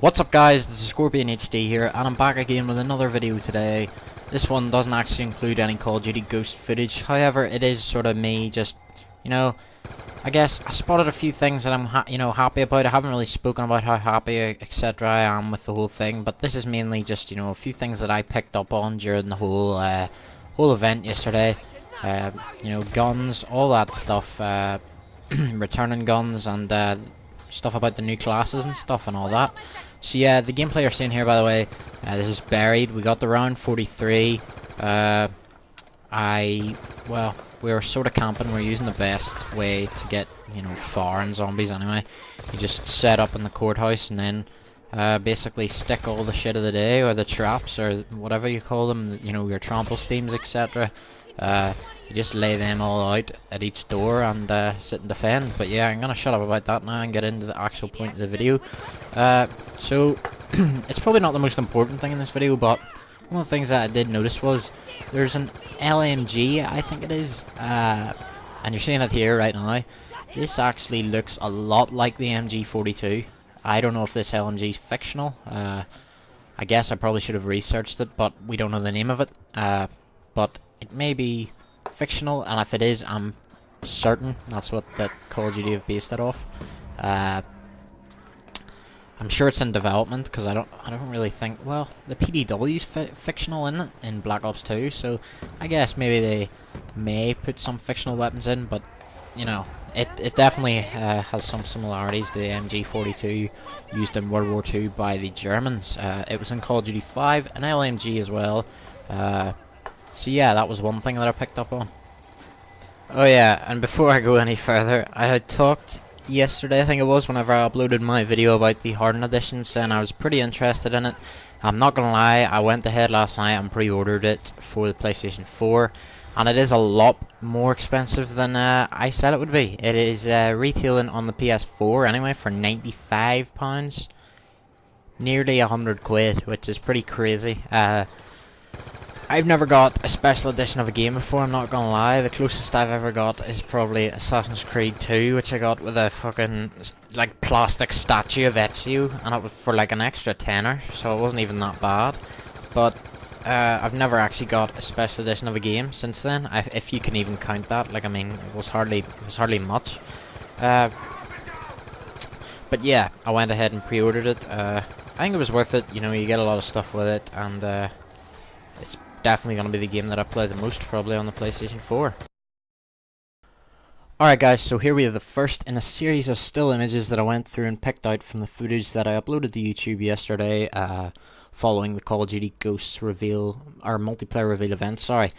What's up guys, this is Scorpion HD here, and I'm back again with another video today. This one doesn't actually include any Call of Duty Ghost footage, however it is sort of me just, I guess I spotted a few things that I'm happy about. I haven't really spoken about how happy etc. I am with the whole thing, but this is mainly just, a few things that I picked up on during the whole event yesterday. Guns, all that stuff, returning guns and stuff about the new classes and stuff and all that. So yeah, the gameplay you're seeing here, by the way, this is buried. We got the round 43. We were sort of camping. We're using the best way to get, far in zombies anyway. You just set up in the courthouse and then basically stick all the shit of the day, or the traps, or whatever you call them, your trample steams, etc. You just lay them all out at each door and sit and defend. But yeah, I'm gonna shut up about that now and get into the actual point of the video. So it's probably not the most important thing in this video, but one of the things that I did notice was there's an LMG, I think it is, and you're seeing it here right now. This actually looks a lot like the MG42. I don't know if this LMG is fictional. I guess I probably should have researched it, but we don't know the name of it. But it may be fictional, and if it is, I'm certain that's what that Call of Duty have based it off. I'm sure it's in development, because I don't really think, well, the PDW's fictional in it in Black Ops 2, so I guess maybe they may put some fictional weapons in, but it definitely has some similarities to the MG42 used in World War II by the Germans. It was in Call of Duty 5, an LMG as well. So yeah, that was one thing that I picked up on. Oh yeah, and before I go any further, I had talked yesterday, I think it was, whenever I uploaded my video about the Hardened editions, and I was pretty interested in it. I'm not gonna lie, I went ahead last night and pre-ordered it for the PlayStation 4, and it is a lot more expensive than I said it would be. It is retailing on the PS4 anyway for £95, nearly 100 quid, which is pretty crazy. I've never got a special edition of a game before, I'm not gonna lie. The closest I've ever got is probably Assassin's Creed 2, which I got with a fucking, plastic statue of Ezio, and it was for, an extra tenner, so it wasn't even that bad. But, I've never actually got a special edition of a game since then, if you can even count that. It was hardly much. But yeah, I went ahead and pre-ordered it. I think it was worth it, you get a lot of stuff with it, and, it's definitely going to be the game that I play the most, probably on the PlayStation 4. Alright guys, so here we have the first in a series of still images that I went through and picked out from the footage that I uploaded to YouTube yesterday, following the Call of Duty Ghosts reveal, or multiplayer reveal event, sorry.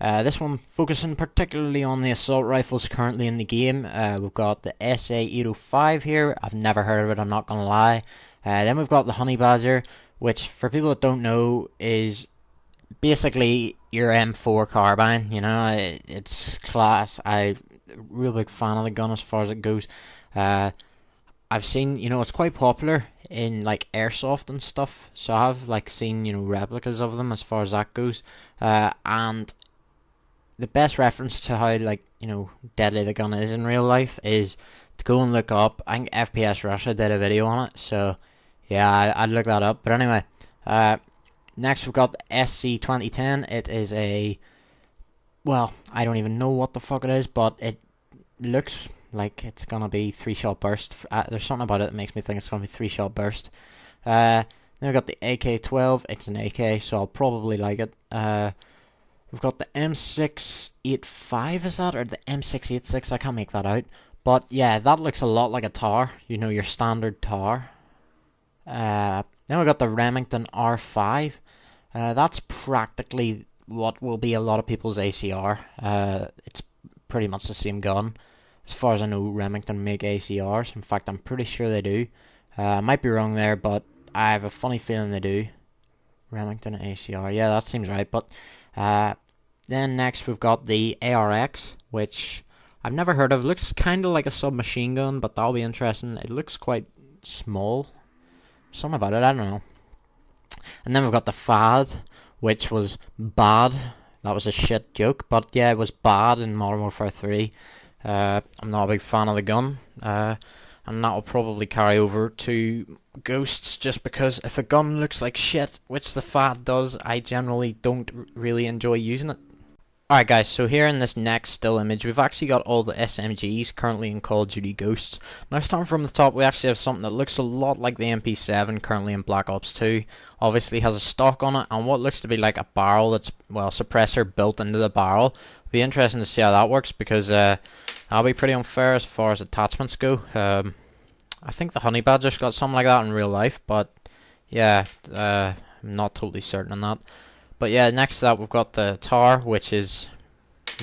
This one focusing particularly on the assault rifles currently in the game. We've got the SA-805 here. I've never heard of it, I'm not going to lie. Then we've got the Honey Badger, which for people that don't know is basically your M4 carbine. It's class. I'm a real big fan of the gun as far as it goes. I've seen, it's quite popular in airsoft and stuff, so I've seen replicas of them as far as that goes. And the best reference to how deadly the gun is in real life is to go and look up. I think FPS Russia did a video on it, so yeah, I'd look that up. But anyway, next we've got the SC-2010. It is a, well, I don't even know what the fuck it is, but it looks like it's gonna be 3-shot burst. There's something about it that makes me think it's gonna be 3-shot burst. Then we've got the AK-12. It's an AK, so I'll probably like it. We've got the M685, is that? Or the M686, I can't make that out. But yeah, that looks a lot like a tower, your standard tower. Then we got the Remington R5. That's practically what will be a lot of people's ACR. It's pretty much the same gun. As far as I know, Remington make ACRs. In fact, I'm pretty sure they do. I might be wrong there, but I have a funny feeling they do. Remington ACR, yeah, that seems right. But then next we've got the ARX, which I've never heard of. Looks kind of like a submachine gun, but that'll be interesting. It looks quite small. Something about it, I don't know. And then we've got the FAD, which was bad. That was a shit joke, but yeah, it was bad in Modern Warfare 3. I'm not a big fan of the gun. and that will probably carry over to ghosts just because if a gun looks like shit, which the FAT does, I generally don't really enjoy using it. Alright guys, so here in this next still image, we've actually got all the SMGs currently in Call of Duty Ghosts. Now starting from the top, we actually have something that looks a lot like the MP7 currently in Black Ops 2. Obviously has a stock on it, and what looks to be like a barrel that's, well, suppressor built into the barrel. It'll be interesting to see how that works, because that'll be pretty unfair as far as attachments go. I think the Honey Badger's got something like that in real life, but yeah, I'm not totally certain on that. But yeah, next to that we've got the Tower, which is,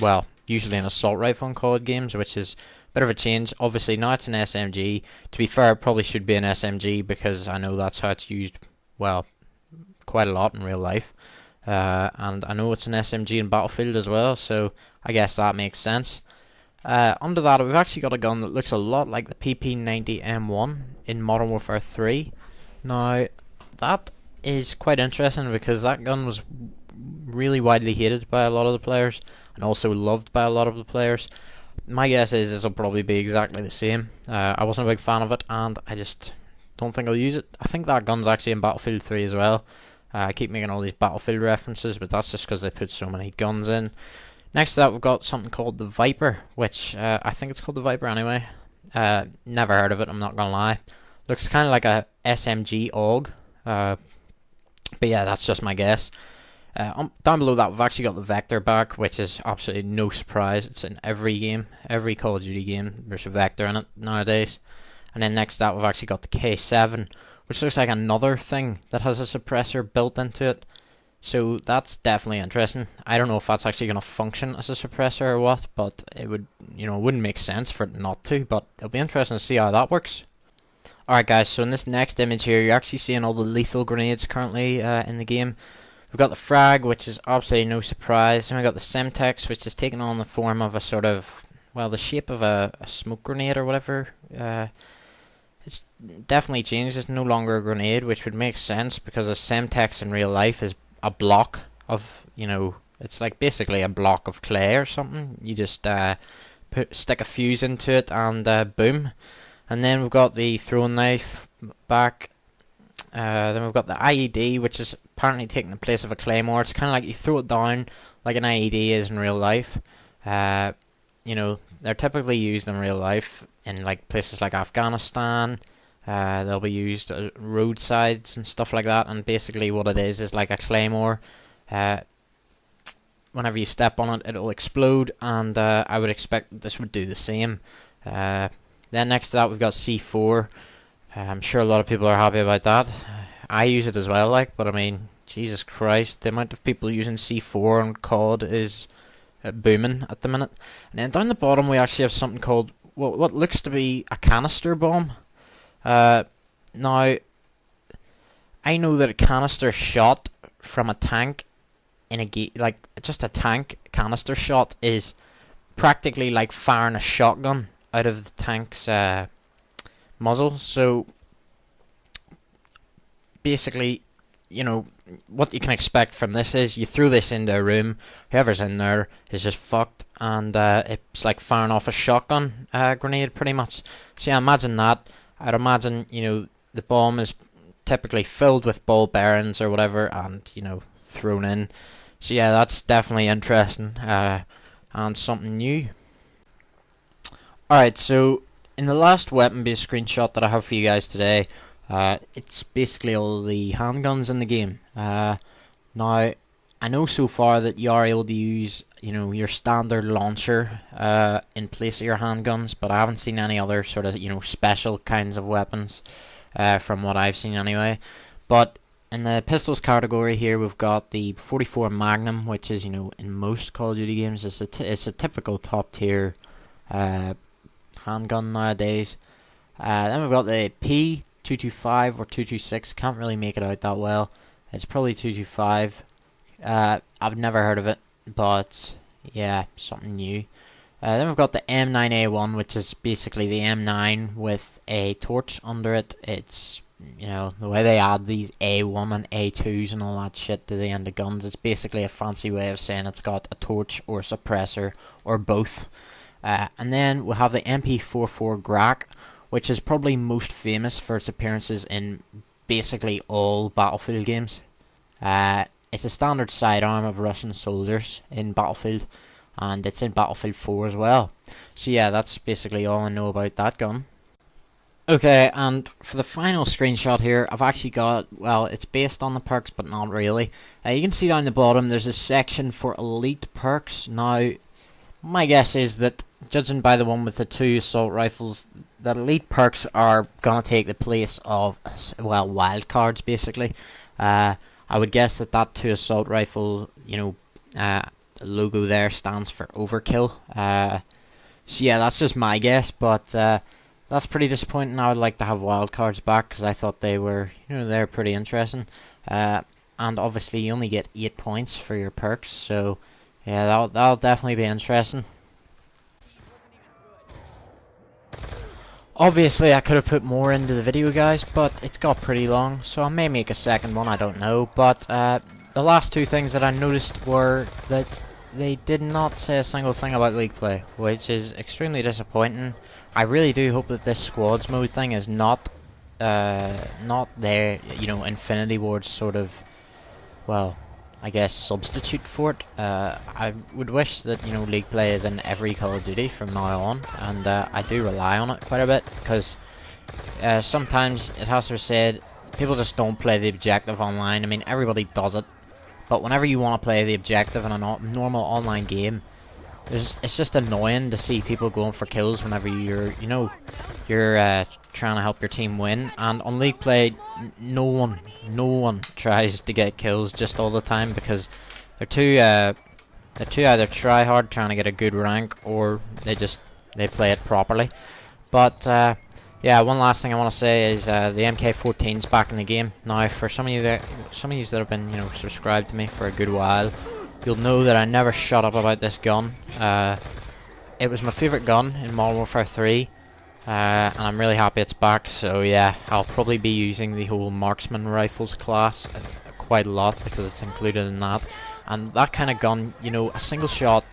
well, usually an assault rifle in COD games, which is a bit of a change. Obviously now it's an SMG. To be fair, it probably should be an SMG because I know that's how it's used, well, quite a lot in real life. And I know it's an SMG in Battlefield as well, so I guess that makes sense. Under that, we've actually got a gun that looks a lot like the PP90M1 in Modern Warfare 3. Now, that is quite interesting because that gun was really widely hated by a lot of the players and also loved by a lot of the players. My guess is this will probably be exactly the same. I wasn't a big fan of it, and I just don't think I'll use it. I think that gun's actually in Battlefield 3 as well. I keep making all these Battlefield references, but that's just because they put so many guns in. Next to that, we've got something called the Viper, which I think it's called the Viper anyway. Never heard of it, I'm not gonna lie. Looks kind of like a SMG AUG. But yeah, that's just my guess. Down below that, we've actually got the Vector back, which is absolutely no surprise. It's in every game, every Call of Duty game. There's a Vector in it nowadays. And then next to that, we've actually got the K7, which looks like another thing that has a suppressor built into it. So that's definitely interesting. I don't know if that's actually going to function as a suppressor or what, but it would, it wouldn't make sense for it not to. But it'll be interesting to see how that works. Alright guys, so in this next image here, you're actually seeing all the lethal grenades currently in the game. We've got the Frag, which is absolutely no surprise, and we've got the Semtex, which is taking on the form of a sort of, well, the shape of a smoke grenade or whatever. It's definitely changed, it's no longer a grenade, which would make sense, because a Semtex in real life is a block of, it's like basically a block of clay or something. You just stick a fuse into it and boom. And then we've got the throwing knife back. Then we've got the IED, which is apparently taking the place of a claymore. It's kind of like you throw it down like an IED is in real life. They're typically used in real life in like places like Afghanistan. They'll be used at roadsides and stuff like that. And basically what it is like a claymore. Whenever you step on it, it'll explode. And I would expect this would do the same. Then next to that, we've got C4. I'm sure a lot of people are happy about that. I use it as well, but I mean, Jesus Christ, the amount of people using C4 on COD is booming at the minute. And then down the bottom, we actually have something called, well, what looks to be a canister bomb. Now, I know that a canister shot from a tank in a game, like just a tank canister shot, is practically like firing a shotgun out of the tank's muzzle. So basically, what you can expect from this is you throw this into a room, whoever's in there is just fucked, and it's like firing off a shotgun grenade pretty much. So yeah, imagine that. I'd imagine, the bomb is typically filled with ball bearings or whatever, and thrown in. So yeah, that's definitely interesting and something new. Alright, so in the last weapon-based screenshot that I have for you guys today, it's basically all the handguns in the game. Now, I know so far that you are able to use, your standard launcher in place of your handguns, but I haven't seen any other sort of, special kinds of weapons from what I've seen anyway. But in the pistols category here, we've got the 44 Magnum, which is, in most Call of Duty games, it's a typical top-tier handgun nowadays. Then we've got the P225 or 226. Can't really make it out that well. It's probably 225. I've never heard of it, but yeah, something new. Then we've got the M9A1, which is basically the M9 with a torch under it. It's, the way they add these A1 and A2s and all that shit to the end of guns, it's basically a fancy way of saying it's got a torch or a suppressor or both. And then we'll have the MP44 Grak, which is probably most famous for its appearances in basically all Battlefield games. It's a standard sidearm of Russian soldiers in Battlefield, and it's in Battlefield 4 as well. So yeah, that's basically all I know about that gun. Okay, and for the final screenshot here, I've actually got, well, it's based on the perks, but not really. You can see down the bottom, there's a section for elite perks. Now, my guess is that, judging by the one with the 2 assault rifles, that elite perks are going to take the place of, well, wildcards, basically. I would guess that that 2 assault rifle, logo there stands for overkill. So yeah, that's just my guess, but that's pretty disappointing. I would like to have wildcards back, because I thought they were, they're pretty interesting. And obviously you only get 8 points for your perks, so yeah, that'll definitely be interesting. Obviously, I could have put more into the video, guys, but it's got pretty long, so I may make a second one, I don't know. But the last 2 things that I noticed were that they did not say a single thing about league play, which is extremely disappointing. I really do hope that this squads mode thing is not their, Infinity Ward's sort of, well, I guess substitute for it. I would wish that, league play is in every Call of Duty from now on, and I do rely on it quite a bit, because sometimes it has to be said, people just don't play the objective online. I mean, everybody does it, but whenever you want to play the objective in a normal online game, it's just annoying to see people going for kills whenever you're trying to help your team win. And on league play, no one tries to get kills just all the time, because they're too either try hard trying to get a good rank, or they play it properly. But yeah, one last thing I want to say is the MK14's back in the game now. For some of you that have been subscribed to me for a good while, you'll know that I never shut up about this gun. It was my favourite gun in Modern Warfare 3, and I'm really happy it's back. So yeah, I'll probably be using the whole marksman rifles class quite a lot, because it's included in that. And that kind of gun, a single shot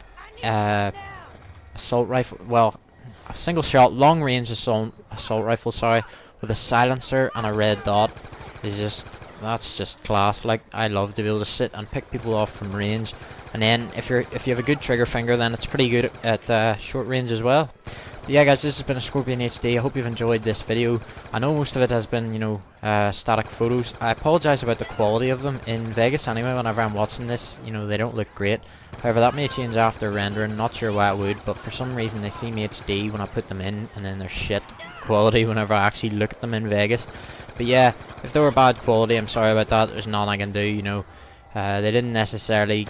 assault rifle, well, a single shot long range assault rifle, sorry, with a silencer and a red dot is that's just class. Like, I love to be able to sit and pick people off from range, and then if you have a good trigger finger, then it's pretty good at short range as well. But yeah, guys, this has been a Scorpion HD. I hope you've enjoyed this video. I know most of it has been static photos. I apologize about the quality of them in Vegas. Anyway, whenever I'm watching this, they don't look great. However, that may change after rendering. Not sure why it would, but for some reason they seem HD when I put them in, and then they're shit quality whenever I actually look at them in Vegas. But yeah, if they were bad quality, I'm sorry about that. There's nothing I can do. They didn't necessarily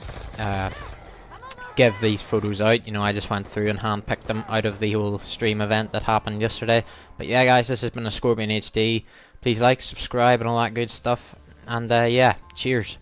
give these photos out. I just went through and hand-picked them out of the whole stream event that happened yesterday. But yeah, guys, this has been a Scorpion HD. Please like, subscribe, and all that good stuff. And yeah, cheers.